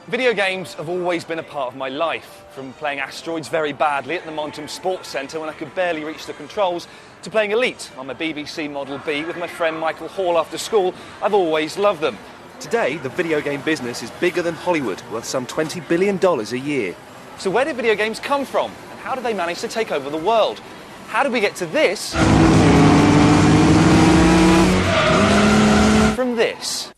Video games have always been a part of my life, from playing asteroids very badly at the Montum Sports Centre when I could barely reach the controls, to playing Elite on my BBC Model B with my friend Michael Hall after school. I've always loved them. Today, the video game business is bigger than Hollywood, worth some $20 billion a year. So where did video games come from? And how did they manage to take over the world? How did we get to this from this?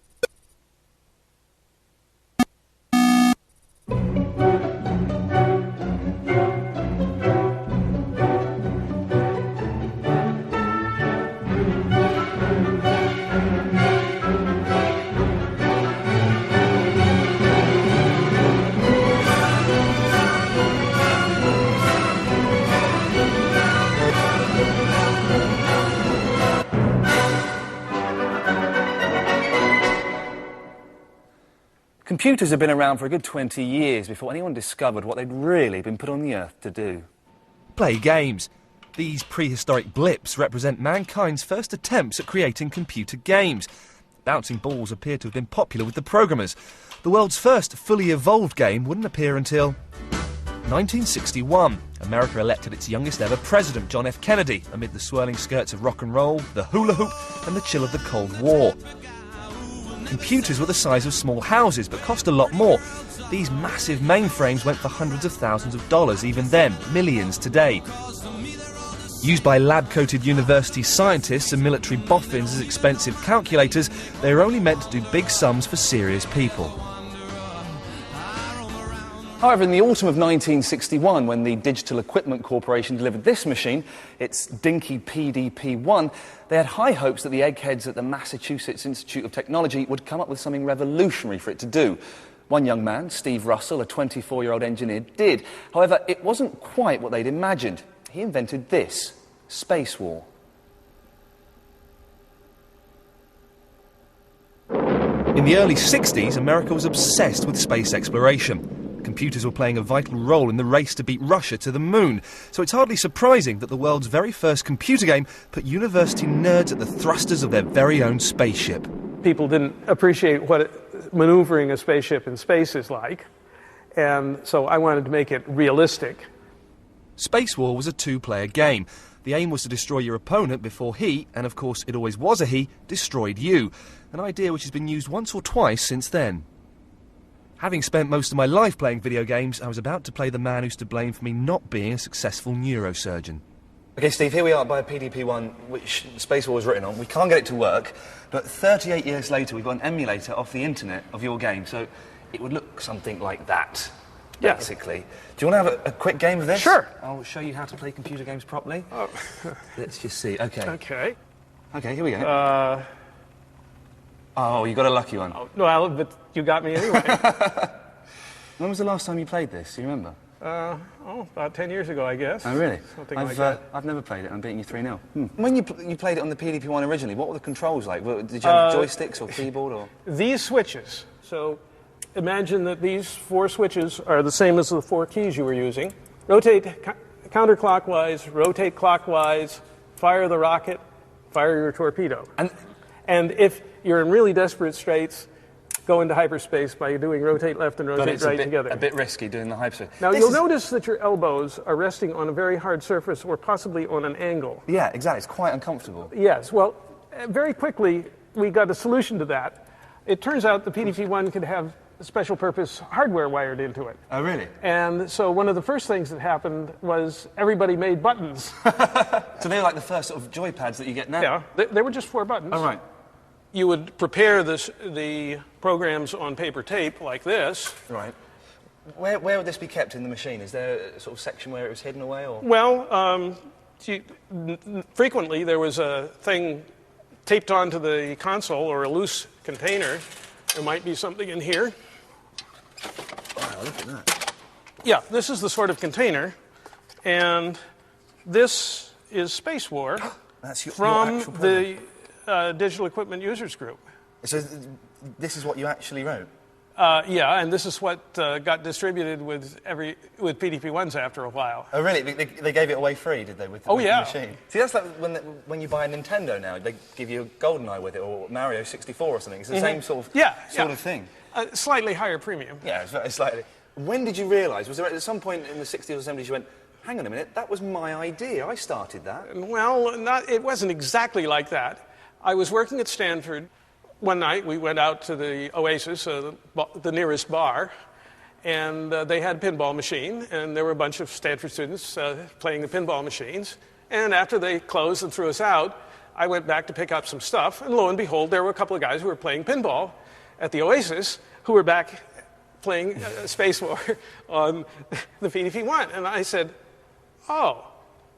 Computers have been around for a good 20 years before anyone discovered what they'd really been put on the earth to do. Play games. These prehistoric blips represent mankind's first attempts at creating computer games. Bouncing balls appear to have been popular with the programmers. The world's first fully evolved game wouldn't appear until 1961. America elected its youngest ever president, John F. Kennedy, amid the swirling skirts of rock and roll, the hula hoop and the chill of the Cold War. Computers were the size of small houses, but cost a lot more. These massive mainframes went for hundreds of thousands of dollars, even then, millions today. Used by lab-coated university scientists and military boffins as expensive calculators, they were only meant to do big sums for serious people. However, in the autumn of 1961, when the Digital Equipment Corporation delivered this machine, its dinky PDP-1, they had high hopes that the eggheads at the Massachusetts Institute of Technology would come up with something revolutionary for it to do. One young man, Steve Russell, a 24-year-old engineer, did. However, it wasn't quite what they'd imagined. He invented this: Space War. In the early 60s, America was obsessed with space exploration. Computers were playing a vital role in the race to beat Russia to the moon, so it's hardly surprising that the world's very first computer game put university nerds at the thrusters of their very own spaceship. People didn't appreciate what manoeuvring a spaceship in space is like, and so I wanted to make it realistic. Space War was a two-player game. The aim was to destroy your opponent before he, and of course it always was a he, destroyed you. An idea which has been used once or twice since then. Having spent most of my life playing video games, I was about to play the man who's to blame for me not being a successful neurosurgeon. OK, Steve, here we are by a PDP-1, which Space War was written on. We can't get it to work, but 38 years later, we've got an emulator off the internet of your game, so it would look something like that, basically. Yeah. Do you want to have a quick game of this? Sure. I'll show you how to play computer games properly. Oh. Let's just see. OK. OK. OK, here we go. Oh, you got a lucky one. Oh, well, but you got me anyway. When was the last time you played this? Do you remember? About 10 years ago, I guess. Oh, really? Something like that. I've never played it. I'm beating you 3-0. When you played it on the PDP-1 originally, what were the controls like? Did you have joysticks or keyboard? Or These switches. So imagine that these 4 switches are the same as the 4 keys you were using. Rotate counterclockwise, rotate clockwise, fire the rocket, fire your torpedo. And if you're in really desperate straits, go into hyperspace by doing rotate left and rotate right together. A bit risky doing the hyperspace. Now, you'll notice that your elbows are resting on a very hard surface or possibly on an angle. Yeah, exactly. It's quite uncomfortable. Yes. Well, very quickly, we got a solution to that. It turns out the PDP-1 could have special purpose hardware wired into it. Oh, really? And so one of the first things that happened was everybody made buttons. So they were like the first sort of joypads that you get now? Yeah. They were just 4 buttons. Oh, right. You would prepare the programs on paper tape like this. Right. Where would this be kept in the machine? Is there a sort of section where it was hidden away? Or? Well, frequently there was a thing taped onto the console or a loose container. There might be something in here. Wow, look at that. Yeah, this is the sort of container. And this is Space War That's your from actual program. the Digital Equipment Users Group. So this is what you actually wrote? Yeah, and this is what got distributed with PDP-1s after a while. Oh, really? They gave it away free, did they, with the machine? See, that's like when you buy a Nintendo now, they give you a GoldenEye with it, or Mario 64 or something. It's the same sort of thing. A slightly higher premium. Yeah, it's slightly. When did you realise? Was there at some point in the 60s or 70s you went, hang on a minute, that was my idea, I started that? Well, it wasn't exactly like that. I was working at Stanford. One night we went out to the Oasis, the nearest bar, and they had a pinball machine, and there were a bunch of Stanford students playing the pinball machines. And after they closed and threw us out, I went back to pick up some stuff, and lo and behold, there were a couple of guys who were playing pinball at the Oasis who were back playing Space War on the PDP-1. And I said, oh,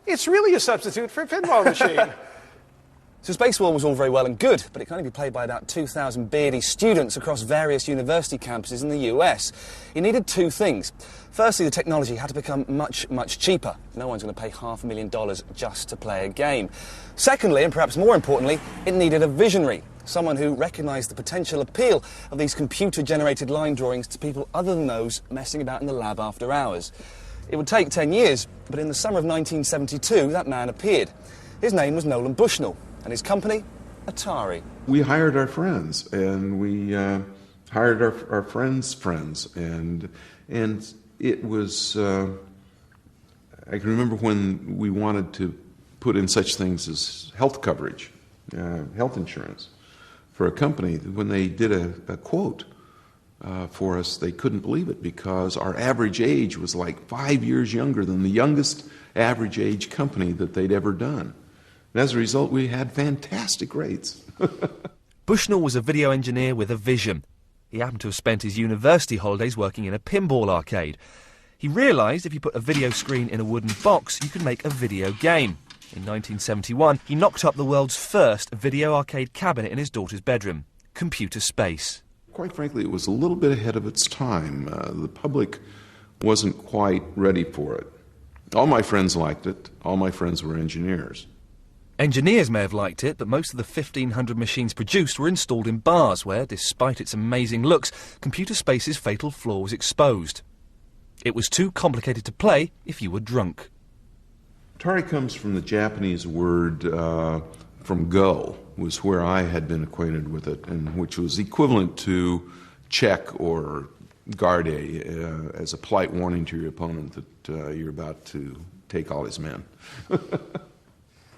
it's really a substitute for a pinball machine. So Space War was all very well and good, but it can only be played by about 2,000 beardy students across various university campuses in the US. It needed two things. Firstly, the technology had to become much, much cheaper. No one's going to pay $500,000 just to play a game. Secondly, and perhaps more importantly, it needed a visionary, someone who recognised the potential appeal of these computer-generated line drawings to people other than those messing about in the lab after hours. It would take 10 years, but in the summer of 1972, that man appeared. His name was Nolan Bushnell, and his company, Atari. We hired our friends, and we hired our friends' friends, and it was, I can remember when we wanted to put in such things as health coverage, health insurance for a company. When they did a quote for us, they couldn't believe it because our average age was like 5 years younger than the youngest average age company that they'd ever done. And as a result, we had fantastic rates. Bushnell was a video engineer with a vision. He happened to have spent his university holidays working in a pinball arcade. He realised if you put a video screen in a wooden box, you could make a video game. In 1971, he knocked up the world's first video arcade cabinet in his daughter's bedroom, Computer Space. Quite frankly, it was a little bit ahead of its time. The public wasn't quite ready for it. All my friends liked it. All my friends were engineers. Engineers may have liked it, but most of the 1,500 machines produced were installed in bars where, despite its amazing looks, Computer Space's fatal flaw was exposed. It was too complicated to play if you were drunk. Atari comes from the Japanese word from go, was where I had been acquainted with it, and which was equivalent to check or garde as a polite warning to your opponent that you're about to take all his men.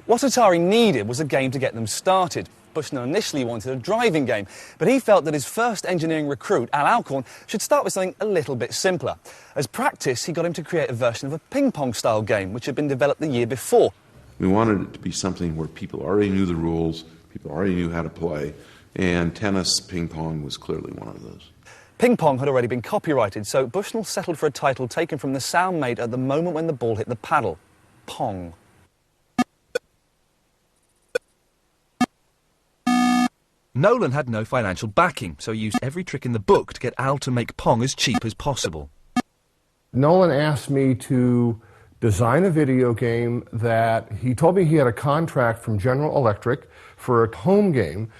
What Atari needed was a game to get them started. Bushnell initially wanted a driving game, but he felt that his first engineering recruit, Al Alcorn, should start with something a little bit simpler. As practice, he got him to create a version of a ping-pong-style game, which had been developed the year before. We wanted it to be something where people already knew the rules, people already knew how to play, and tennis, ping-pong was clearly one of those. Ping-pong had already been copyrighted, so Bushnell settled for a title taken from the sound made at the moment when the ball hit the paddle. Pong. Nolan had no financial backing, so he used every trick in the book to get Al to make Pong as cheap as possible. Nolan asked me to design a video game that he told me he had a contract from General Electric for a home game,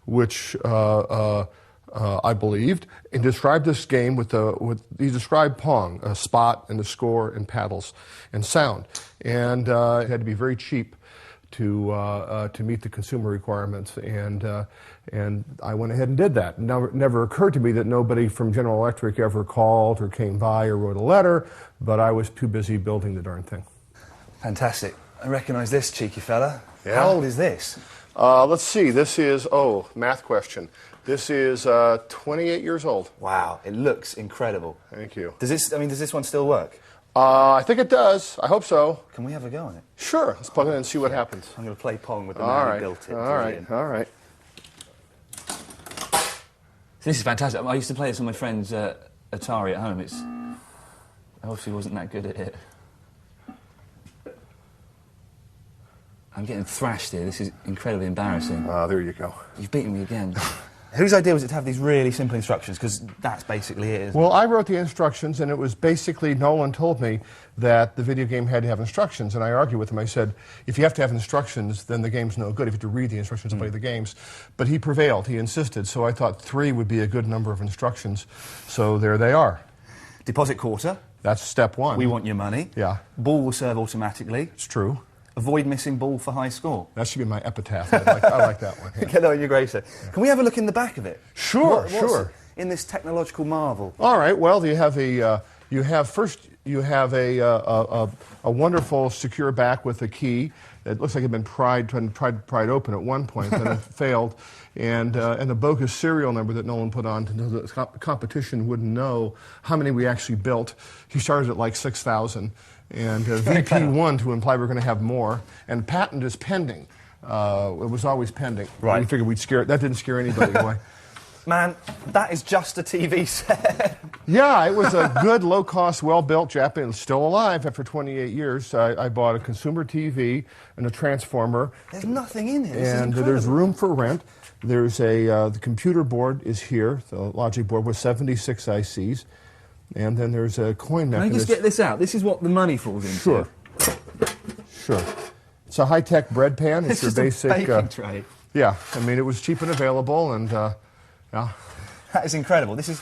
which I believed, and described this game he described Pong, a spot and a score and paddles and sound, and it had to be very cheap to meet the consumer requirements, and I went ahead and did that. It never occurred to me that nobody from General Electric ever called or came by or wrote a letter, but I was too busy building the darn thing. Fantastic. I recognise this cheeky fella. Yeah. How old is this? Let's see, this is, math question. This is 28 years old. Wow, it looks incredible. Thank you. Does this one still work? I think it does. I hope so. Can we have a go on it? Sure. Let's plug it in and see what happens. I'm going to play Pong with the man who built it. All right. So this is fantastic. I used to play this on my friend's Atari at home. I obviously wasn't that good at it. I'm getting thrashed here. This is incredibly embarrassing. There you go. You've beaten me again. Whose idea was it to have these really simple instructions? Because that's basically it, isn't it? Well, I wrote the instructions, and it was basically, Nolan told me that the video game had to have instructions, and I argued with him. I said, if you have to have instructions, then the game's no good. You have to read the instructions to play the games. But he prevailed. He insisted. So I thought 3 would be a good number of instructions. So there they are. Deposit quarter. That's step 1. We want your money. Yeah. Ball will serve automatically. It's true. Avoid missing ball for high score. That should be my epitaph. I like that one. Yeah. Get on your grave, sir. Can we have a look in the back of it? Sure. in this technological marvel? All right. Well, you have a wonderful secure back with a key. It looks like it had been tried to pry it open at one point, then it failed. And a bogus serial number that Nolan put on to know that the competition wouldn't know how many we actually built. He started at like 6,000. And VP1 to imply we're going to have more. And patent is pending. It was always pending. Right. We figured we'd scare it. That didn't scare anybody away. Man, that is just a TV set. Yeah, it was a good, low-cost, well-built Japanese, still alive after 28 years. I bought a consumer TV and a transformer. There's nothing in here. This is And incredible. there's room for rent. There's the computer board is here, the logic board with 76 ICs. And then there's a coin Can I mechanism. just get this out? This is what the money falls into. Sure. Sure. It's a high-tech bread pan. It's your just basic... a baking tray. Yeah, I mean, it was cheap and available, and yeah. That is incredible. This is...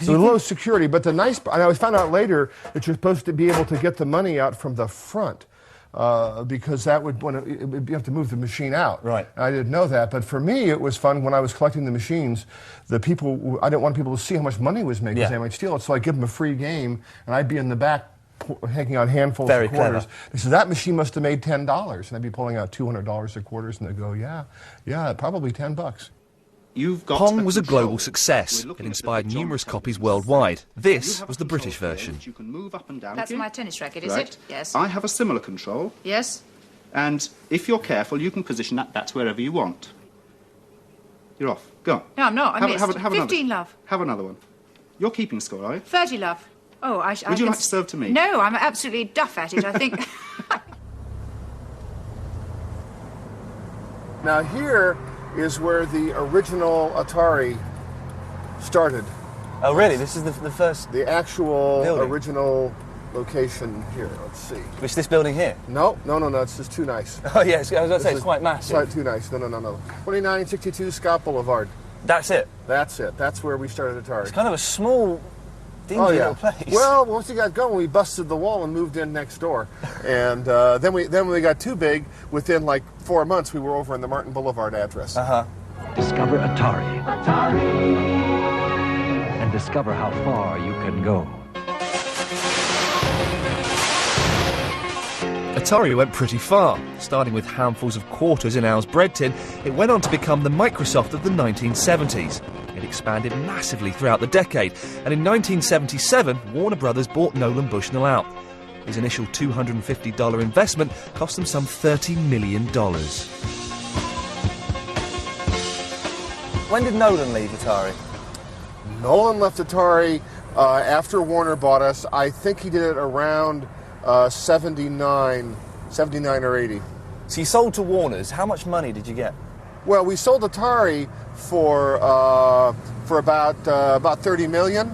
So low security, but the nice... And I found out later that you're supposed to be able to get the money out from the front. Because that would, you have to move the machine out. Right. I didn't know that, but for me it was fun when I was collecting the machines. I didn't want people to see how much money was making, because they might steal it, so I'd give them a free game, and I'd be in the back hanging out handfuls Very of quarters. clever. They said, that machine must have made $10, and I'd be pulling out $200 of quarters, and they'd go, yeah, probably $10. Pong was a global success. It inspired numerous copies worldwide. This was the British version. You can move up and down. That's my tennis racket, is Right. it? Yes. I have a similar control, Yes. and if you're careful, you can position that's wherever you want. You're off. Go on. No, I'm not. I missed. Have another. 15, love. Have another one. You're keeping score, are you? 30, love. Oh, Would you like to serve to me? No, I'm absolutely duff at it, I think. Now here is where the original Atari started. Oh, really? This is the first... The actual Building. original location here. Let's see. Which is this building here? No, it's just too nice. Oh, yes. I was going to say, This it's is quite massive. Quite too nice. No. 2962 Scott Boulevard. That's it. That's it. That's where we started Atari. It's kind of a small, dingy little place. Well, once we got going, we busted the wall and moved in next door. And then when we got too big, within like 4 months, we were over in the Martin Boulevard address. Discover Atari. And discover how far you can go. Atari went pretty far. Starting with handfuls of quarters in Al's bread tin, it went on to become the Microsoft of the 1970s. It expanded massively throughout the decade, and in 1977, Warner Brothers bought Nolan Bushnell out. His initial $250 investment cost them some $30 million. When did Nolan leave Atari? Nolan left Atari after Warner bought us. I think he did it around 79 or 80. So you sold to Warner's. How much money did you get? Well, we sold Atari for about 30 million.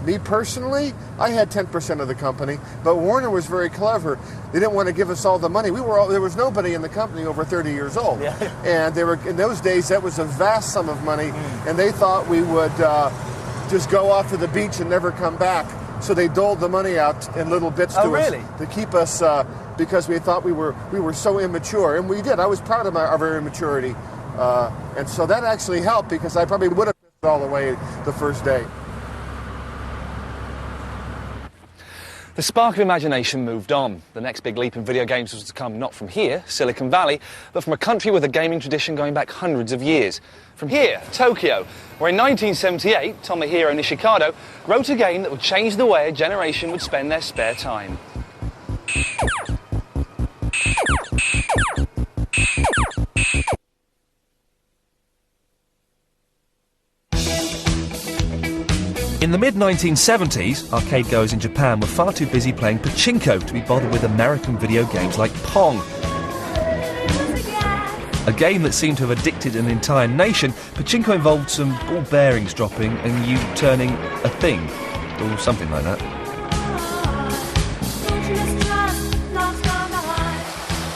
Me personally, I had 10% of the company, but Warner was very clever. They didn't want to give us all the money. There was nobody in the company over 30 years old, and they were in those days. That was a vast sum of money, and they thought we would just go off to the beach and never come back. So they doled the money out in little bits to us to keep us, because we thought we were so immature, and we did. I was proud of our immaturity, and so that actually helped, because I probably would have pissed it all away the first day. The spark of imagination moved on. The next big leap in video games was to come not from here, Silicon Valley, but from a country with a gaming tradition going back hundreds of years. From here, Tokyo, where in 1978, Tomohiro Nishikado wrote a game that would change the way a generation would spend their spare time. In the mid-1970s, arcade-goers in Japan were far too busy playing pachinko to be bothered with American video games like Pong. A game that seemed to have addicted an entire nation, pachinko involved some ball bearings dropping and you turning a thing, or something like that.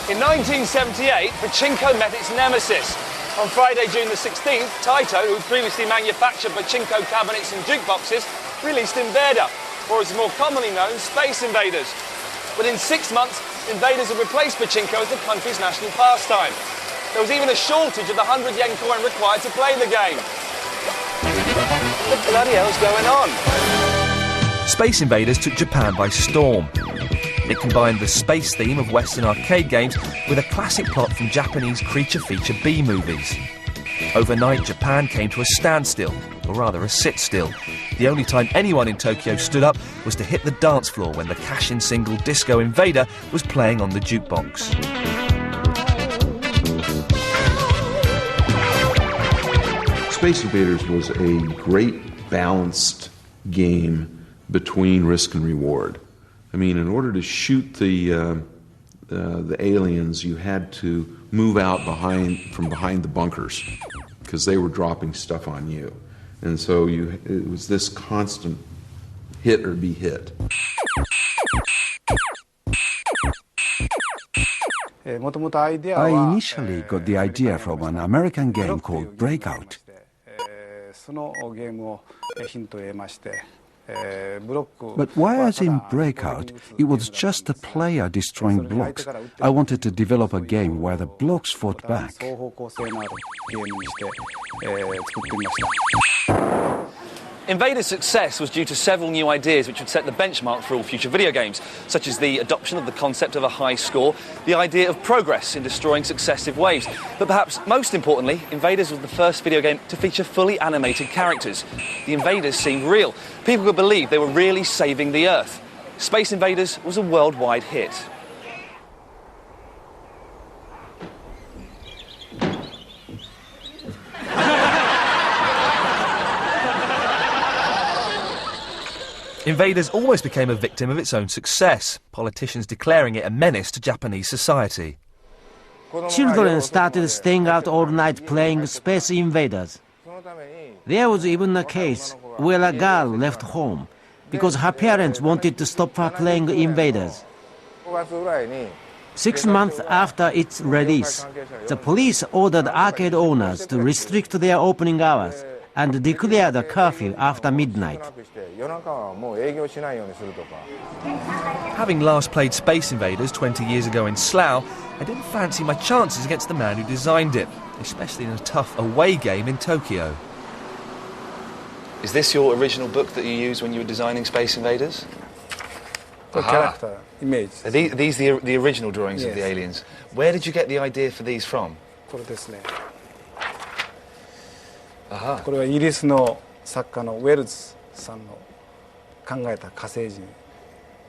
In 1978, pachinko met its nemesis. On Friday, June the 16th, Taito, who previously manufactured pachinko cabinets and jukeboxes, released Invader, or as more commonly known, Space Invaders. Within 6 months, Invaders had replaced pachinko as the country's national pastime. There was even a shortage of the 100 yen coin required to play the game. the bloody hell's going on? Space Invaders took Japan by storm. It combined the space theme of Western arcade games with a classic plot from Japanese creature feature B-movies. Overnight, Japan came to a standstill, or rather a sit-still. The only time anyone in Tokyo stood up was to hit the dance floor when the cash-in single Disco Invader was playing on the jukebox. Space Invaders was a great balanced game between risk and reward. I mean, in order to shoot the aliens, you had to move out from behind the bunkers because they were dropping stuff on you, and so it was this constant hit or be hit. I initially got the idea from an American game called Breakout. But whereas in Breakout, it was just the player destroying blocks, I wanted to develop a game where the blocks fought back. Invader's success was due to several new ideas which would set the benchmark for all future video games, such as the adoption of the concept of a high score, the idea of progress in destroying successive waves. But perhaps most importantly, Invaders was the first video game to feature fully animated characters. The invaders seemed real. People could believe they were really saving the Earth. Space Invaders was a worldwide hit. Invaders almost became a victim of its own success, politicians declaring it a menace to Japanese society. Children started staying out all night playing Space Invaders. There was even a case where a girl left home because her parents wanted to stop her playing Invaders. 6 months after its release, the police ordered arcade owners to restrict their opening hours and declared a curfew after midnight. Having last played Space Invaders 20 years ago in Slough, I didn't fancy my chances against the man who designed it, especially in a tough away game in Tokyo. Is this your original book that you used when you were designing Space Invaders? Character image. Are these the original drawings of the aliens? Where did you get the idea for these from? これはイギリスの作家のウェルズさんの考えた火星人。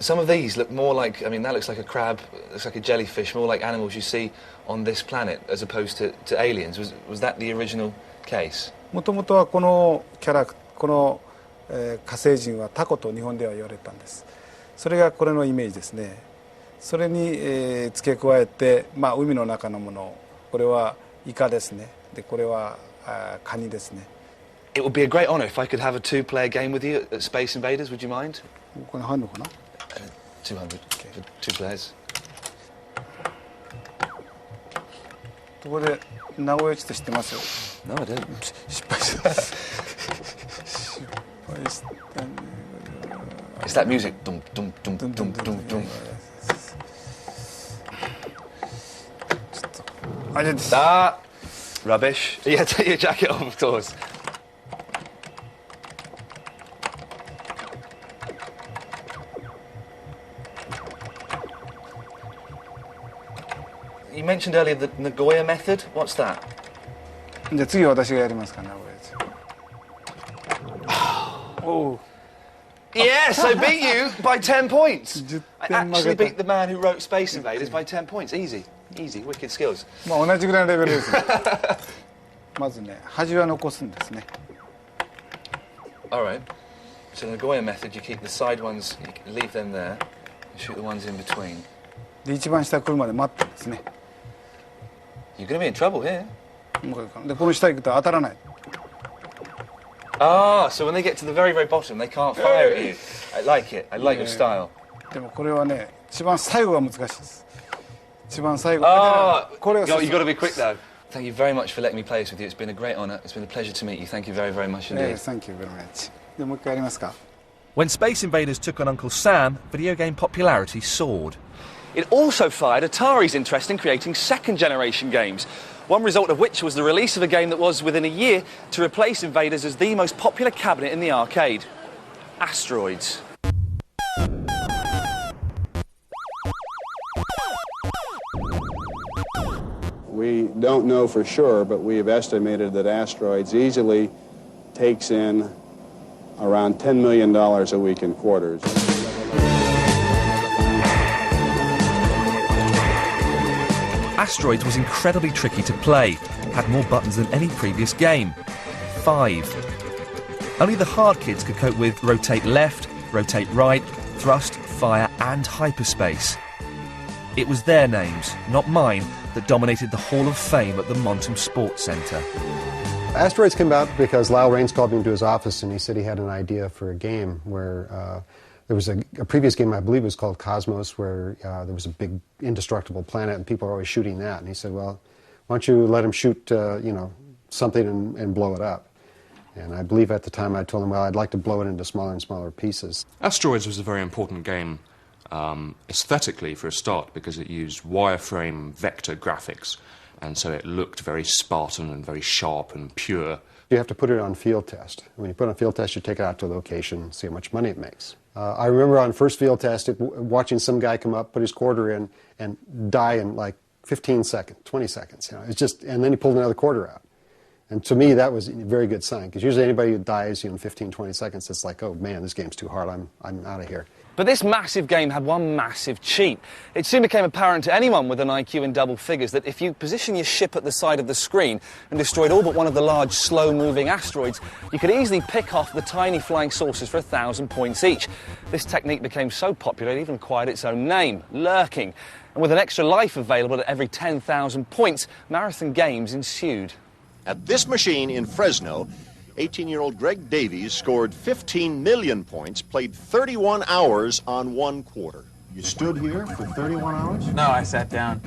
Some of these look more like, I mean, that looks like a crab, looks like a jellyfish, more like animals you see on this planet as opposed to aliens. Was that the original case? もともとはこの火星人はタコと日本では言われたんです。それがこれのイメージですね。それに、付け加えて、まあ海の中のもの、これはイカですね。でこれはカニですね。 It would be a great honour if I could have a two-player game with you at Space Invaders. Would you mind? これ入るのかな？200 for 2 players. ここで名古屋地って知ってますよ。 No, I don't. 失敗した。 It's that music. Dum dum dum dum dum dum dum. Ah, rubbish. Yeah, take your jacket off, of course. You mentioned earlier the Nagoya method. What's that? じゃあ次は私がやりますから名古屋地。Oh. Yes, I beat you by 10 points. I actually beat the man who wrote Space Invaders by 10 points. Easy, easy, wicked skills. まあ同じぐらいのレベルですね。まずね、端は残すんですね。All right. So the Nagoya method, you keep the side ones, you leave them there, and shoot the ones in between. で一番下来るまで待ってんですね。You're going to be in trouble here. でこの下行くと当たらない。 Ah, so when they get to the very, very bottom, they can't fire at you. I like it. I like your style. でもこれはね、一番最後が難しいです。一番最後。Ah, これが you've got to be quick though. Thank you very much for letting me play this with you. It's been a great honour. It's been a pleasure to meet you. Thank you very, very much indeed. Thank you very much. でもう一回やりますか。 When Space Invaders took on Uncle Sam, video game popularity soared. It also fired Atari's interest in creating second-generation games. one result of which was the release of a game that was, within a year, to replace Invaders as the most popular cabinet in the arcade. Asteroids. We don't know for sure, but we have estimated that Asteroids easily takes in around $10 million a week in quarters. Asteroids was incredibly tricky to play, had more buttons than any previous game. 5. Only the hard kids could cope with rotate left, rotate right, thrust, fire and hyperspace. It was their names, not mine, that dominated the Hall of Fame at the Montum Sports Centre. Asteroids came about because Lyle Raines called me into his office and he said he had an idea for a game where there was a previous game, I believe it was called Cosmos, where there was a big indestructible planet and people were always shooting that. And he said, well, why don't you let him shoot something and blow it up? And I believe at the time I told him, well, I'd like to blow it into smaller and smaller pieces. Asteroids was a very important game aesthetically for a start because it used wireframe vector graphics, and so it looked very Spartan and very sharp and pure. You have to put it on field test. When you put it on field test, you take it out to a location, see how much money it makes. I remember on first field test watching some guy come up, put his quarter in, and die in like 15 seconds, 20 seconds. It's just, and then he pulled another quarter out. And to me, that was a very good sign, because usually anybody who dies in 15, 20 seconds, it's like, oh man, this game's too hard, I'm out of here. But this massive game had one massive cheat. It soon became apparent to anyone with an IQ in double figures that if you position your ship at the side of the screen and destroyed all but one of the large, slow-moving asteroids, you could easily pick off the tiny flying saucers for 1,000 points each. This technique became so popular it even acquired its own name, lurking. And with an extra life available at every 10,000 points, marathon games ensued. At this machine in Fresno, 18-year-old Greg Davies scored 15 million points, played 31 hours on one quarter. You stood here for 31 hours? No, I sat down.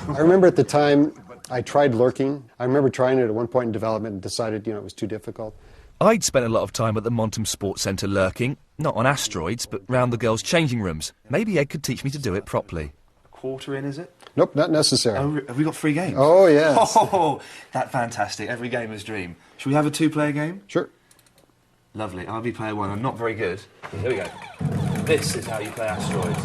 I remember at the time I tried lurking. I remember trying it at one point in development and decided, it was too difficult. I'd spent a lot of time at the Montum Sports Centre lurking, not on Asteroids, but round the girls' changing rooms. Maybe Ed could teach me to do it properly. Quarter in, is it? Nope, not necessary. Oh, have we got 3 games? Oh, yes. Oh, that's fantastic. Every gamer's dream. Should we have a 2-player game? Sure. Lovely. I'll be player 1. I'm not very good. Here we go. This is how you play Asteroids.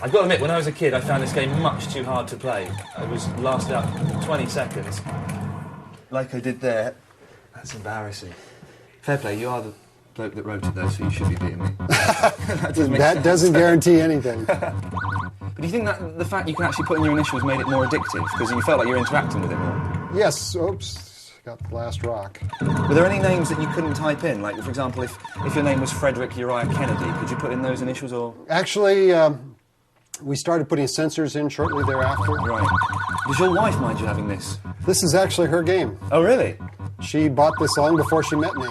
I've got to admit, when I was a kid, I found this game much too hard to play. It lasted out 20 seconds. Like I did there. That's embarrassing. Fair play, you are the bloke that wrote it, though, so you should be beating me. That doesn't guarantee anything. But do you think that the fact you can actually put in your initials made it more addictive? Because you felt like you were interacting with it more? Yes. Oops. Got the last rock. Were there any names that you couldn't type in? Like, for example, if your name was Frederick Uriah Kennedy, could you put in those initials or...? Actually, we started putting sensors in shortly thereafter. Right. Does your wife mind you having this? This is actually her game. Oh, really? She bought this long before she met me.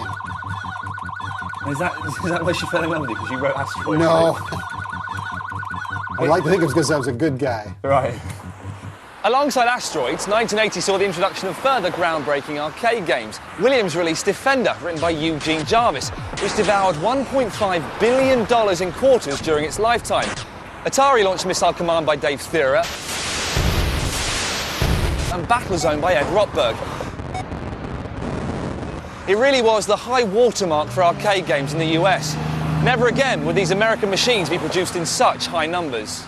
Is that why she fell in love with you? Because you wrote Asteroids? No. I'd like to think it was because I was a good guy. Right. Alongside Asteroids, 1980 saw the introduction of further groundbreaking arcade games. Williams released Defender, written by Eugene Jarvis, which devoured $1.5 billion in quarters during its lifetime. Atari launched Missile Command by Dave Thurer and Battlezone by Ed Rotberg. It really was the high watermark for arcade games in the US. Never again would these American machines be produced in such high numbers.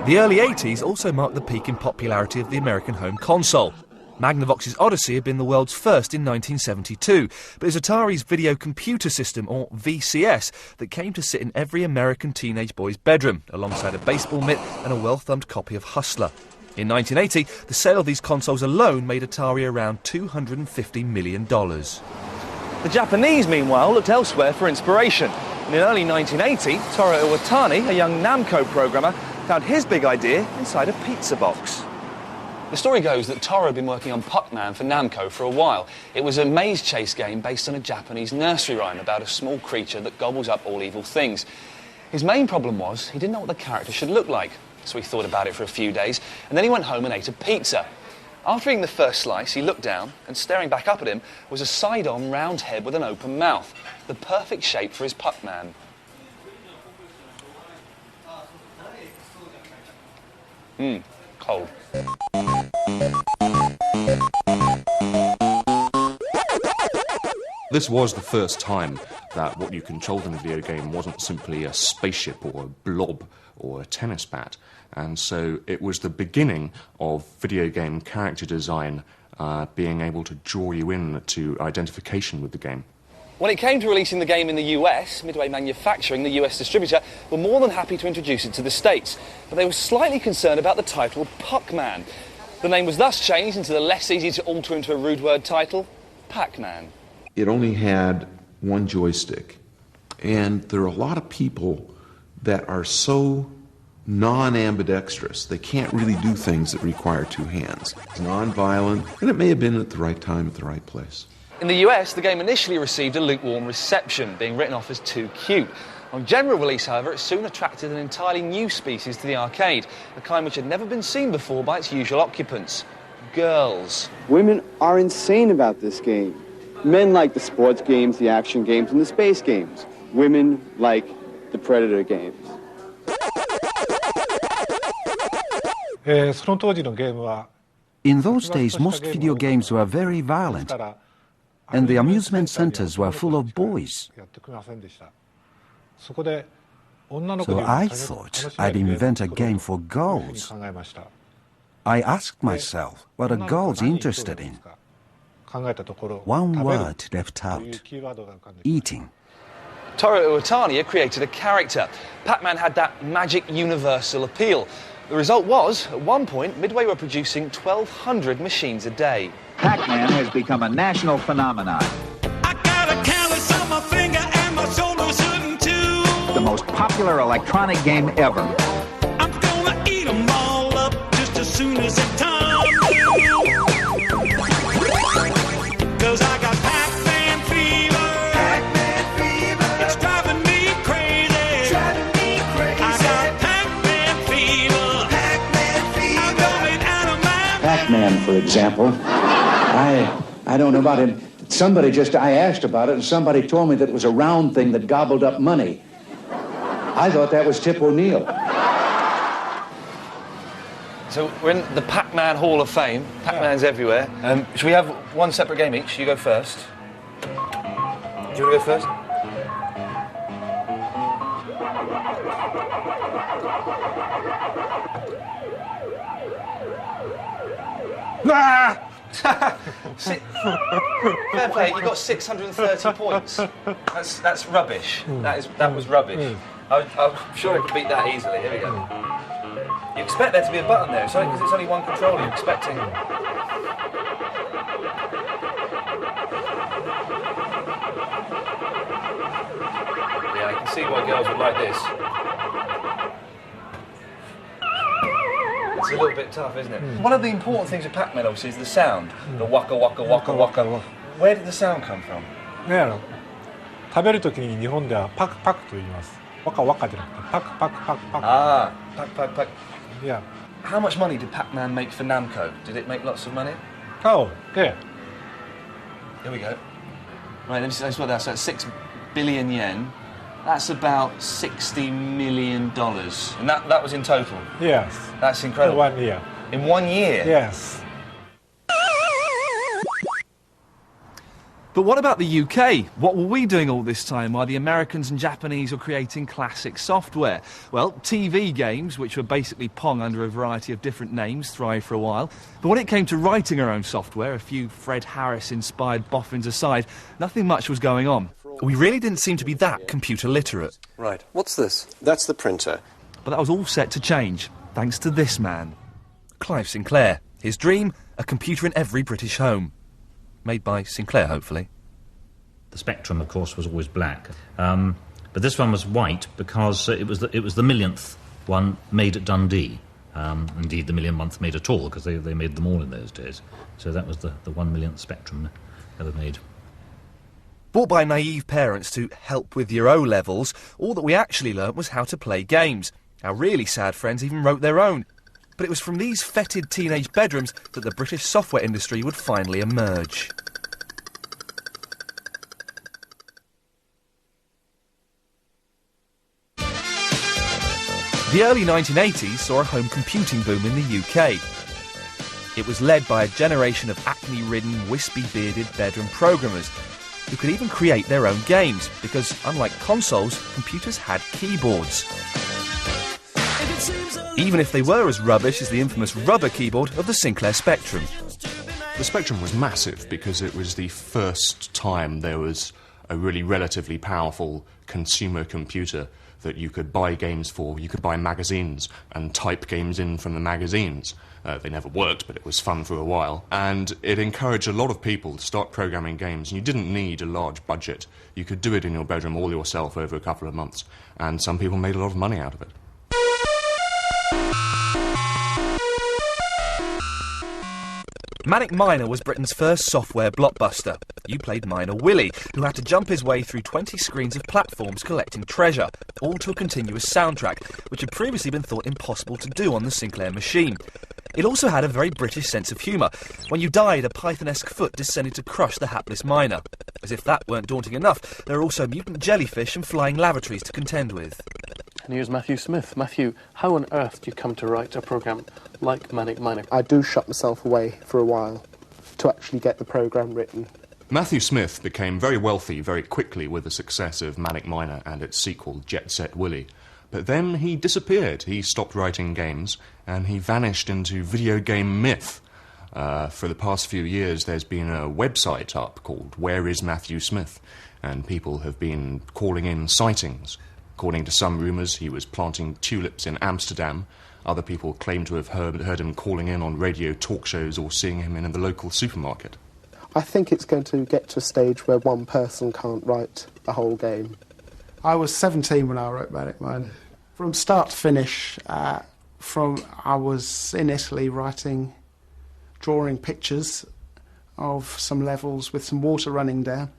The early 80s also marked the peak in popularity of the American home console. Magnavox's Odyssey had been the world's first in 1972, but it was Atari's video computer system, or VCS, that came to sit in every American teenage boy's bedroom, alongside a baseball mitt and a well-thumbed copy of Hustler. In 1980, the sale of these consoles alone made Atari around $250 million. The Japanese, meanwhile, looked elsewhere for inspiration. In early 1980, Toru Iwatani, a young Namco programmer, found his big idea inside a pizza box. The story goes that Toru had been working on Puckman for Namco for a while. It was a maze chase game based on a Japanese nursery rhyme about a small creature that gobbles up all evil things. His main problem was he didn't know what the character should look like, so he thought about it for a few days, and then he went home and ate a pizza. After eating the first slice, he looked down, and staring back up at him was a side-on round head with an open mouth, the perfect shape for his Puckman. Cold. This was the first time that what you controlled in a video game wasn't simply a spaceship or a blob or a tennis bat. And so it was the beginning of video game character design being able to draw you in to identification with the game. When it came to releasing the game in the US, Midway Manufacturing, the US distributor, were more than happy to introduce it to the States, but they were slightly concerned about the title Puck-Man. The name was thus changed into the less easy to alter into a rude word title, Pac-Man. It only had one joystick, and there are a lot of people that are so non-ambidextrous. They can't really do things that require two hands. It's non-violent, and it may have been at the right time at the right place. In the US, the game initially received a lukewarm reception, being written off as too cute. On general release, however, it soon attracted an entirely new species to the arcade, a kind which had never been seen before by its usual occupants, girls. Women are insane about this game. Men like the sports games, the action games, and the space games. Women like the Predator games. In those days, most video games were very violent, and the amusement centers were full of boys. So I thought I'd invent a game for girls. I asked myself, what are girls interested in? One word left out: eating. Toru Iwatani created a character. Pac-Man had that magic universal appeal. The result was, at one point, Midway were producing 1,200 machines a day. Pac-Man has become a national phenomenon. I got a callus on my finger and my shoulder's hurting too. The most popular electronic game ever. I'm gonna eat them all up just as soon as it time. 'Cause I got Pac-Man fever. Pac-Man fever. It's driving me crazy. Driving me crazy. I got Pac-Man fever. Pac-Man fever. I'm going out of my Pac-Man, for example. I don't know about it. I asked about it, and somebody told me that it was a round thing that gobbled up money. I thought that was Tip O'Neill. So we're in the Pac-Man Hall of Fame. Pac-Man's everywhere. Should we have one separate game each? You go first. Do you want to go first? Fair play, you got 630 points. That's rubbish. That was rubbish. I'm sure I could beat that easily. Here we go. You expect there to be a button there, sorry, because it's only one controller. You're expecting. Yeah, I can see why girls would like this. It's a little bit tough, isn't it? One of the important things with Pac-Man, obviously, is the sound. The waka waka waka waka. Where did the sound come from? 食べるときに日本ではパクパクと言います。ワカワカじゃなくてパクパクパクパク。Ah, pac pac pac. Yeah. How much money did Pac-Man make for Namco? Did it make lots of money? Oh, yeah. Here we go. Right, let's work that. So it's 6 billion yen. That's about $60 million. And that was in total? Yes. That's incredible. In 1 year. In 1 year? Yes. But what about the UK? What were we doing all this time while the Americans and Japanese were creating classic software? Well, TV games, which were basically Pong under a variety of different names, thrived for a while. But when it came to writing our own software, a few Fred Harris-inspired boffins aside, nothing much was going on. We really didn't seem to be that computer literate. Right. What's this? That's the printer. But that was all set to change, thanks to this man. Clive Sinclair. His dream, a computer in every British home. Made by Sinclair, hopefully. The Spectrum, of course, was always black. But this one was white because it was the millionth one made at Dundee. Indeed, the millionth made at all, because they made them all in those days. So that was the 1 millionth Spectrum ever made. Bought by naive parents to help with your O-levels, all that we actually learnt was how to play games. Our really sad friends even wrote their own. But it was from these fetid teenage bedrooms that the British software industry would finally emerge. The early 1980s saw a home computing boom in the UK. It was led by a generation of acne-ridden, wispy-bearded bedroom programmers. who could even create their own games, because unlike consoles, computers had keyboards. Even if they were as rubbish as the infamous rubber keyboard of the Sinclair Spectrum. The Spectrum was massive because it was the first time there was a really relatively powerful consumer computer that you could buy games for. You could buy magazines and type games in from the magazines. They never worked, but it was fun for a while. And it encouraged a lot of people to start programming games. And you didn't need a large budget. You could do it in your bedroom all yourself over a couple of months. And some people made a lot of money out of it. Manic Miner was Britain's first software blockbuster. You played Miner Willie, who had to jump his way through 20 screens of platforms collecting treasure, all to a continuous soundtrack, which had previously been thought impossible to do on the Sinclair machine. It also had a very British sense of humour. When you died, a Python-esque foot descended to crush the hapless miner. As if that weren't daunting enough, there are also mutant jellyfish and flying lavatories to contend with. And here's Matthew Smith. Matthew, how on earth do you come to write a programme like Manic Miner? I do shut myself away for a while to actually get the programme written. Matthew Smith became very wealthy very quickly with the success of Manic Miner and its sequel, Jet Set Willy. But then he disappeared. He stopped writing games, and he vanished into video game myth. For the past few years, there's been a website up called Where is Matthew Smith? And people have been calling in sightings. According to some rumours, he was planting tulips in Amsterdam. Other people claim to have heard him calling in on radio talk shows or seeing him in the local supermarket. I think it's going to get to a stage where one person can't write a whole game. I was 17 when I wrote Manic Miner. From start to finish, I was in Italy drawing pictures of some levels with some water running down.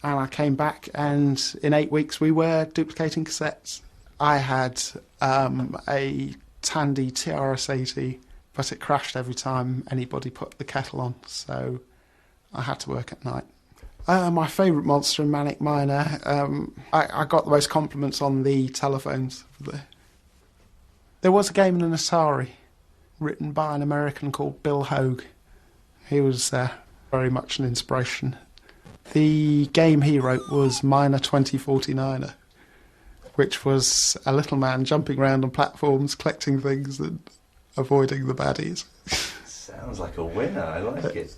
And I came back, and in 8 weeks we were duplicating cassettes. I had a Tandy TRS-80, but it crashed every time anybody put the kettle on, so I had to work at night. My favourite monster in Manic Miner, I got the most compliments on the telephones. There was a game in an Atari written by an American called Bill Hogue. He was very much an inspiration. The game he wrote was Miner 2049er, which was a little man jumping around on platforms, collecting things and avoiding the baddies. Sounds like a winner, I like it.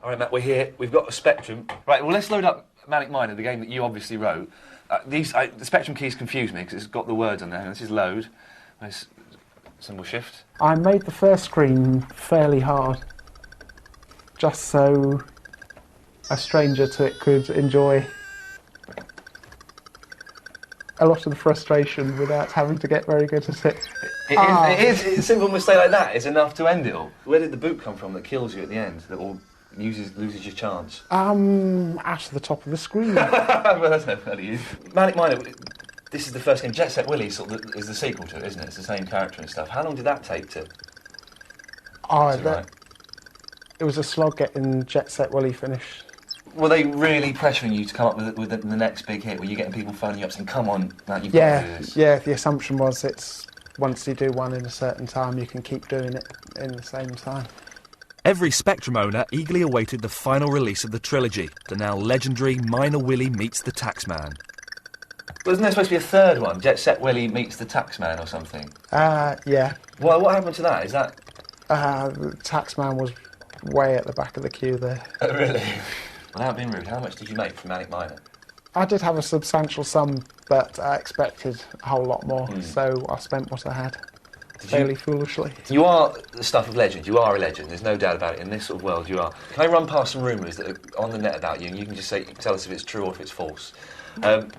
All right, Matt, we're here. We've got a Spectrum. Right, well, let's load up Manic Miner, the game that you obviously wrote. The Spectrum keys confuse me because it's got the words on there. This is load. Nice symbol shift. I made the first screen fairly hard, just so a stranger to it could enjoy a lot of the frustration without having to get very good at it. A simple mistake like that is enough to end it all. Where did the boot come from that kills you at the end, that all loses your chance? Out of the top of the screen. Well, that's no fair to you. Manic Miner, this is the first game. Jet Set Willy is the sequel to it, isn't it? It's the same character and stuff. How long did that take to write? It was a slog getting Jet Set Willy finished. Were they really pressuring you to come up with the next big hit? Were you getting people phoning you up saying, come on, Matt, you've got to do this? Yeah, the assumption was it's once you do one in a certain time, you can keep doing it in the same time. Every Spectrum owner eagerly awaited the final release of the trilogy, the now legendary Miner Willy Meets the Taxman. Wasn't there supposed to be a third one? Jet Set Willy Meets the Taxman or something? Yeah. What happened to that? Is that... The Taxman was way at the back of the queue there. Oh, really? Without being rude, how much did you make from Manic Miner? I did have a substantial sum, but I expected a whole lot more, so I spent what I had. Fairly foolishly. You are the stuff of legend. You are a legend. There's no doubt about it. In this sort of world, you are. Can I run past some rumours that are on the net about you, and you can just tell us if it's true or if it's false?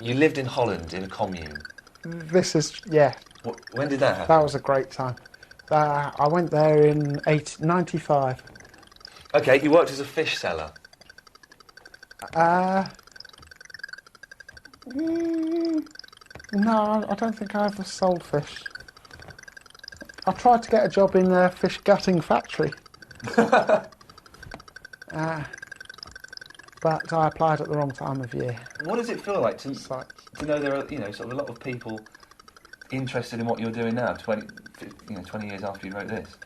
You lived in Holland in a commune. Yeah. When did that happen? That was a great time. I went there in 95. OK, you worked as a fish seller. No, I don't think I ever sold fish. I tried to get a job in a fish gutting factory. But I applied at the wrong time of year. What does it feel like to know there are, sort of a lot of people interested in what you're doing now, 20 years after you wrote this?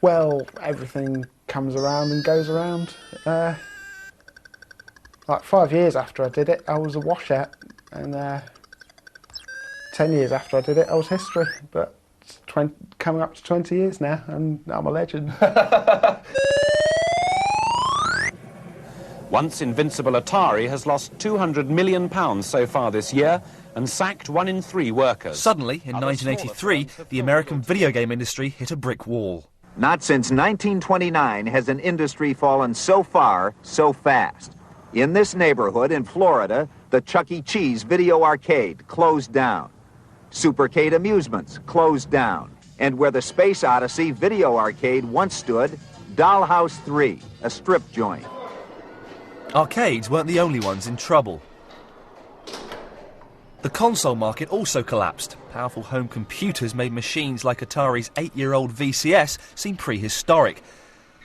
Well, everything comes around and goes around. Like 5 years after I did it, I was a washout, and 10 years after I did it, I was history. But coming up to 20 years now, and I'm a legend. Once invincible Atari has lost £200 million so far this year and sacked 1 in 3 workers. Suddenly, in 1983, the American video game industry hit a brick wall. Not since 1929 has an industry fallen so far, so fast. In this neighborhood in Florida, the Chuck E. Cheese Video Arcade closed down. Supercade Amusements closed down. And where the Space Odyssey Video Arcade once stood, Dollhouse 3, a strip joint. Arcades weren't the only ones in trouble. The console market also collapsed. Powerful home computers made machines like Atari's 8-year-old VCS seem prehistoric.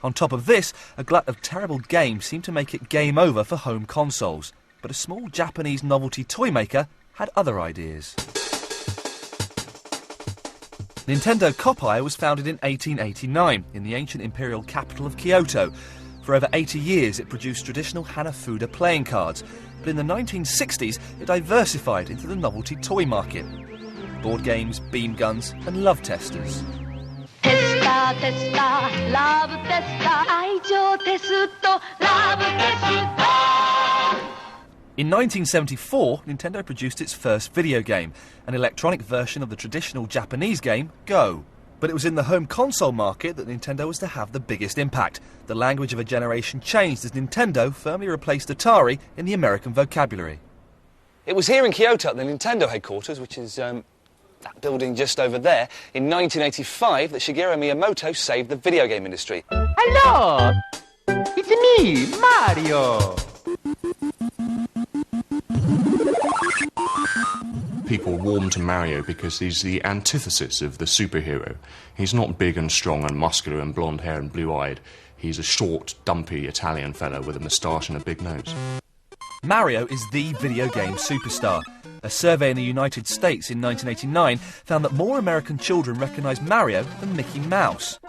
On top of this, a glut of terrible games seemed to make it game over for home consoles. But a small Japanese novelty toy maker had other ideas. Nintendo Koppei was founded in 1889 in the ancient imperial capital of Kyoto. For over 80 years it produced traditional Hanafuda playing cards, but in the 1960s it diversified into the novelty toy market. Board games, beam guns and love testers. Testa, testa, love testa, 愛情テスト, love testa. In 1974, Nintendo produced its first video game, an electronic version of the traditional Japanese game, Go. But it was in the home console market that Nintendo was to have the biggest impact. The language of a generation changed as Nintendo firmly replaced Atari in the American vocabulary. It was here in Kyoto at the Nintendo headquarters, which is that building just over there, in 1985 that Shigeru Miyamoto saved the video game industry. Hello! It's me, Mario! People warm to Mario because he's the antithesis of the superhero. He's not big and strong and muscular and blonde hair and blue-eyed. He's a short, dumpy Italian fella with a moustache and a big nose. Mario is the video game superstar. A survey in the United States in 1989 found that more American children recognise Mario than Mickey Mouse.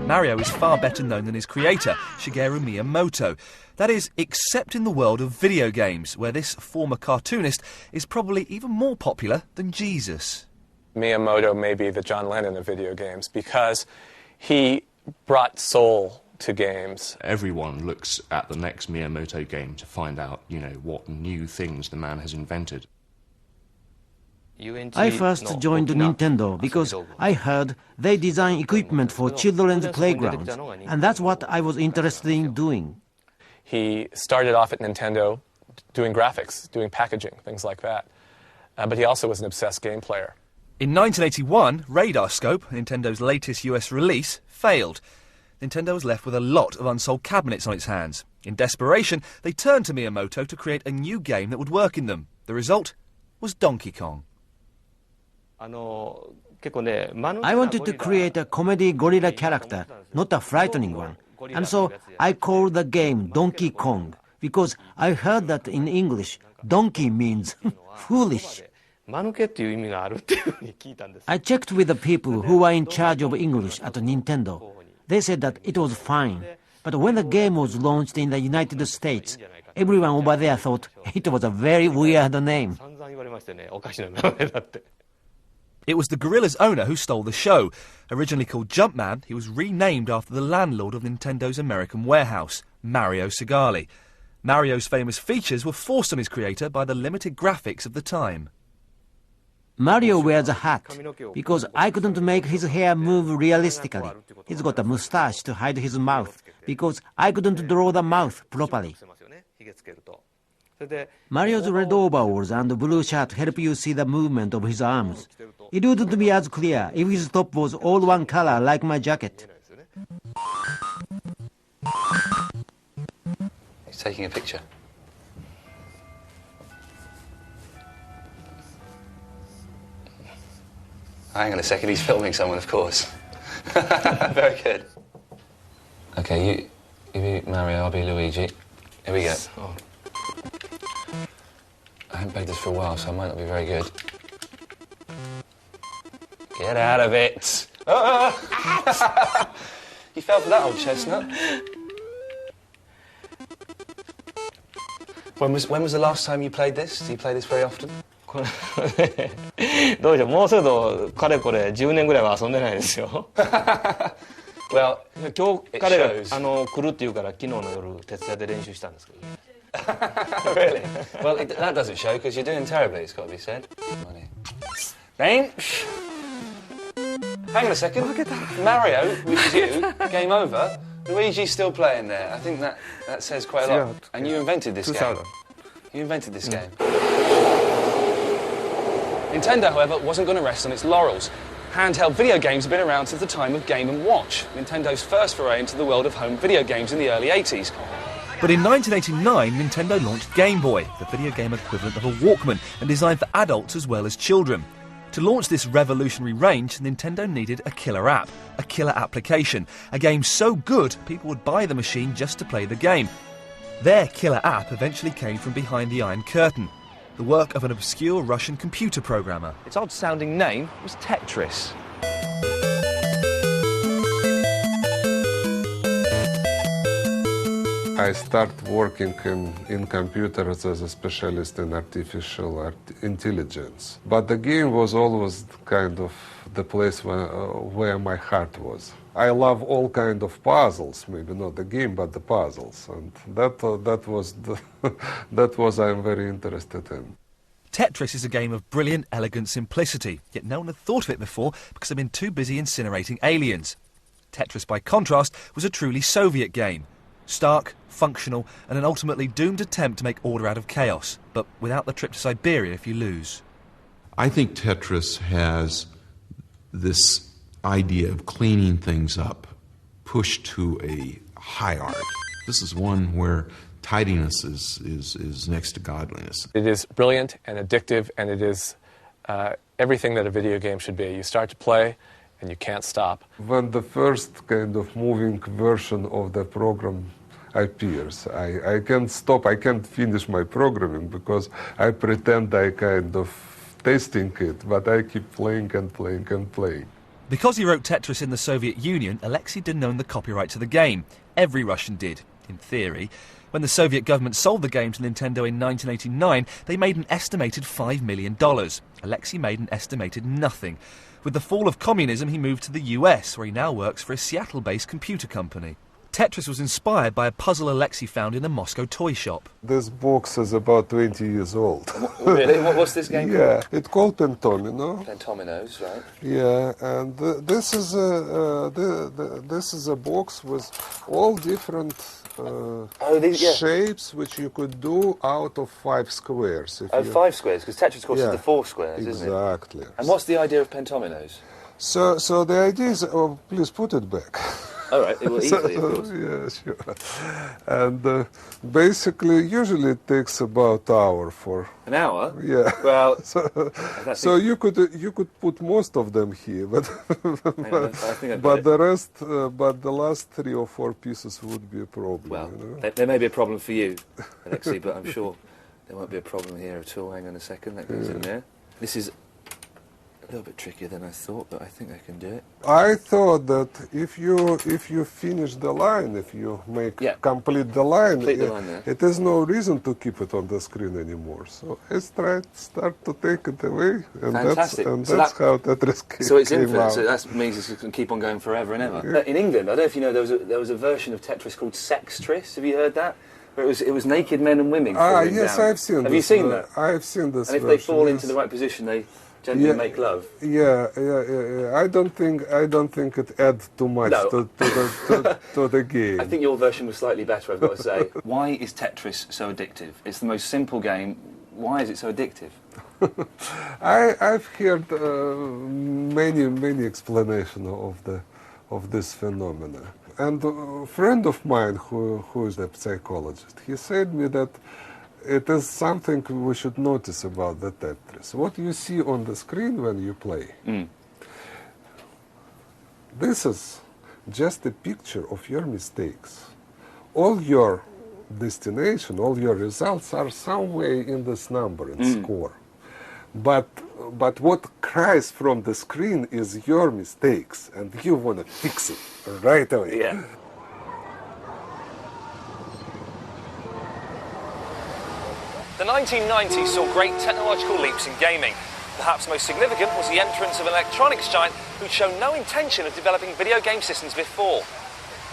Mario is far better known than his creator, Shigeru Miyamoto. That is, except in the world of video games, where this former cartoonist is probably even more popular than Jesus. Miyamoto may be the John Lennon of video games because he brought soul to games. Everyone looks at the next Miyamoto game to find out, what new things the man has invented. I first joined Nintendo because I heard they design equipment for children's playgrounds, and that's what I was interested in doing. He started off at Nintendo doing graphics, doing packaging, things like that. But he also was an obsessed game player. In 1981, Radar Scope, Nintendo's latest US release, failed. Nintendo was left with a lot of unsold cabinets on its hands. In desperation, they turned to Miyamoto to create a new game that would work in them. The result was Donkey Kong. I wanted to create a comedy gorilla character, not a frightening one. And so I called the game Donkey Kong, because I heard that in English, donkey means foolish. I checked with the people who were in charge of English at Nintendo. They said that it was fine. But when the game was launched in the United States, everyone over there thought it was a very weird name. It was the Gorilla's owner who stole the show. Originally called Jumpman, he was renamed after the landlord of Nintendo's American warehouse, Mario Segale. Mario's famous features were forced on his creator by the limited graphics of the time. Mario wears a hat because I couldn't make his hair move realistically. He's got a moustache to hide his mouth because I couldn't draw the mouth properly. Mario's red overalls and blue shirt help you see the movement of his arms. It wouldn't be as clear if his top was all one color like my jacket. He's taking a picture. Hang on a second, he's filming someone, of course. Very good. Okay, you be Mario, I'll be Luigi. Here we go. I haven't played this for a while, so I might not be very good. Get out of it! You fell for that old chestnut. When was the last time you played this? Do you play this very often? どうでしょう、もうすぐかれこれ10年ぐらいは遊んでないですよ。Well, 今日彼が来るって言うから昨日の夜徹夜で練習したんですけど。Really? Well, that doesn't show because you're doing terribly. It's got to be said. Money. Bane. Hang on a second. Mario, which is you, game over. Luigi's still playing there. I think that says quite a lot. And you invented this game. You invented this game. Nintendo, however, wasn't going to rest on its laurels. Handheld video games have been around since the time of Game & Watch, Nintendo's first foray into the world of home video games in the early 80s. But in 1989, Nintendo launched Game Boy, the video game equivalent of a Walkman, and designed for adults as well as children. To launch this revolutionary range, Nintendo needed a killer app, a killer application, a game so good people would buy the machine just to play the game. Their killer app eventually came from behind the Iron Curtain, the work of an obscure Russian computer programmer. Its odd-sounding name was Tetris. I started working in computers as a specialist in artificial intelligence. But the game was always kind of the place where my heart was. I love all kind of puzzles, maybe not the game, but the puzzles, and that was I'm very interested in. Tetris is a game of brilliant, elegant simplicity, yet no one had thought of it before because they'd been too busy incinerating aliens. Tetris, by contrast, was a truly Soviet game. Stark, functional, and an ultimately doomed attempt to make order out of chaos, but without the trip to Siberia if you lose. I think Tetris has this idea of cleaning things up, pushed to a high art. This is one where tidiness is next to godliness. It is brilliant and addictive, and it is everything that a video game should be. You start to play, and you can't stop. When the first kind of moving version of the program appears, I can't stop, I can't finish my programming because I pretend I kind of tasting it, but I keep playing and playing and playing. Because he wrote Tetris in the Soviet Union, Alexei didn't own the copyright to the game. Every Russian did, in theory. When the Soviet government sold the game to Nintendo in 1989, they made an estimated $5 million. Alexei made an estimated nothing. With the fall of communism, he moved to the US, where he now works for a Seattle-based computer company. Tetris was inspired by a puzzle Alexei found in a Moscow toy shop. This box is about 20 years old. Really? What's this game called? Yeah, it's called Pentomino. Pentominos, right? Yeah, and this is a box with all different shapes which you could do out of 5 squares. 5 squares, because Tetris, of course, is the 4 squares, isn't it? Exactly. And what's the idea of Pentominos? So the idea is, please put it back. All right, it will easily, of course. Yeah, sure. And basically, usually it takes about an hour for... An hour? Yeah. Well, so you could put most of them here, but the last 3 or 4 pieces would be a problem. Well, you know? there may be a problem for you, Alexei, but I'm sure there won't be a problem here at all. Hang on a second, that goes in there. This is a little bit trickier than I thought, but I think I can do it. I thought that if you finish the line, if you complete the line, it is no reason to keep it on the screen anymore. So I start to take it away, and Fantastic. that's how Tetris came out. So it's infinite. So that means it can keep on going forever and ever. Yeah. In England, I don't know if you know, there was a version of Tetris called Sextris. Have you heard that? Where it was naked men and women falling yes, down. I've seen this. Have you seen that? I've seen this. And if they fall into the right position, they gently make love. Yeah. I don't think it adds too much to the game. I think your version was slightly better, I've got to say. Why is Tetris so addictive? It's the most simple game. Why is it so addictive? I've heard many explanations of this phenomena. And a friend of mine who is a psychologist, he said me that it is something we should notice about the Tetris. What you see on the screen when you play, this is just a picture of your mistakes. All your destination, all your results are somewhere in this number, in score. But but what cries from the screen is your mistakes, and you want to fix it right away. Yeah. The 1990s saw great technological leaps in gaming. Perhaps most significant was the entrance of an electronics giant who'd shown no intention of developing video game systems before.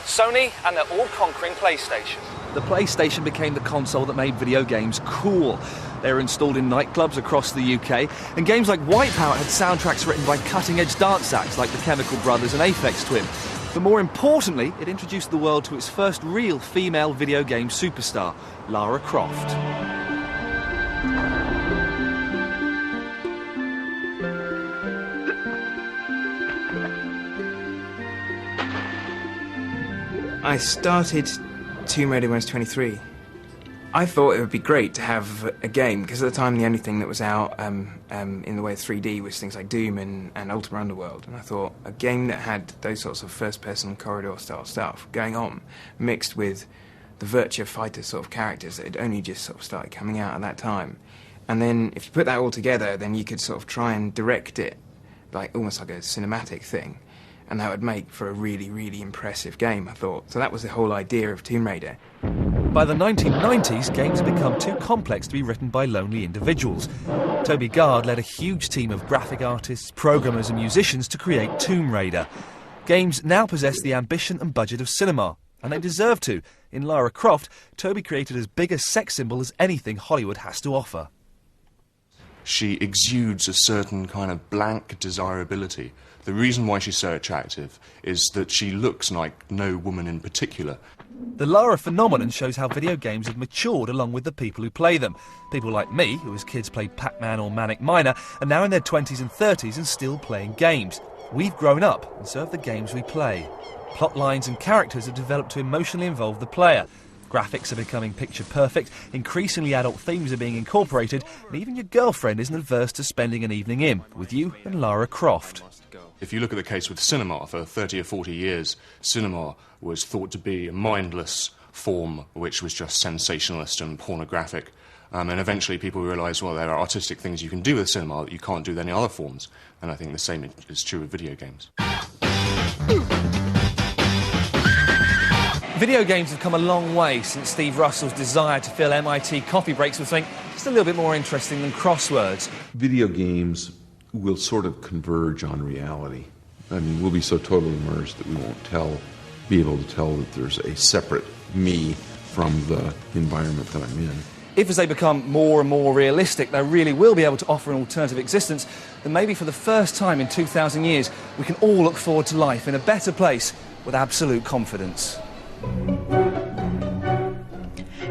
Sony and their all-conquering PlayStation. The PlayStation became the console that made video games cool. They were installed in nightclubs across the UK, and games like Wipeout had soundtracks written by cutting-edge dance acts like the Chemical Brothers and Aphex Twin. But more importantly, it introduced the world to its first real female video game superstar, Lara Croft. I started Tomb Raider when I was 23. I thought it would be great to have a game, because at the time the only thing that was out in the way of 3D was things like Doom and Ultima Underworld, and I thought a game that had those sorts of first-person corridor-style stuff going on, mixed with the Virtua Fighter sort of characters that had only just sort of started coming out at that time. And then if you put that all together, then you could sort of try and direct it, like almost like a cinematic thing. And that would make for a really, really impressive game, I thought. So that was the whole idea of Tomb Raider. By the 1990s, games had become too complex to be written by lonely individuals. Toby Gard led a huge team of graphic artists, programmers and musicians to create Tomb Raider. Games now possess the ambition and budget of cinema, and they deserve to. In Lara Croft, Toby created as big a sex symbol as anything Hollywood has to offer. She exudes a certain kind of blank desirability. The reason why she's so attractive is that she looks like no woman in particular. The Lara phenomenon shows how video games have matured along with the people who play them. People like me, who as kids played Pac-Man or Manic Miner, are now in their 20s and 30s and still playing games. We've grown up, and so have the games we play. Plot lines and characters have developed to emotionally involve the player. Graphics are becoming picture perfect, increasingly adult themes are being incorporated, and even your girlfriend isn't averse to spending an evening in with you and Lara Croft. If you look at the case with cinema, for 30 or 40 years, cinema was thought to be a mindless form which was just sensationalist and pornographic. And eventually people realised, well, there are artistic things you can do with cinema that you can't do with any other forms. And I think the same is true with video games. Video games have come a long way since Steve Russell's desire to fill MIT coffee breaks with something just a little bit more interesting than crosswords. Video games will sort of converge on reality. I mean, we'll be so totally immersed that we won't be able to tell that there's a separate me from the environment that I'm in. If as they become more and more realistic, they really will be able to offer an alternative existence, then maybe for the first time in 2,000 years, we can all look forward to life in a better place with absolute confidence.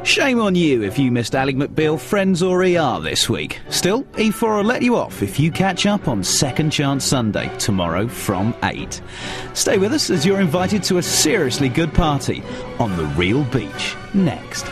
Shame on you if you missed Ally McBeal, Friends or ER this week. Still, E4 will let you off if you catch up on Second Chance Sunday, tomorrow from 8. Stay with us as you're invited to a seriously good party on the real beach next.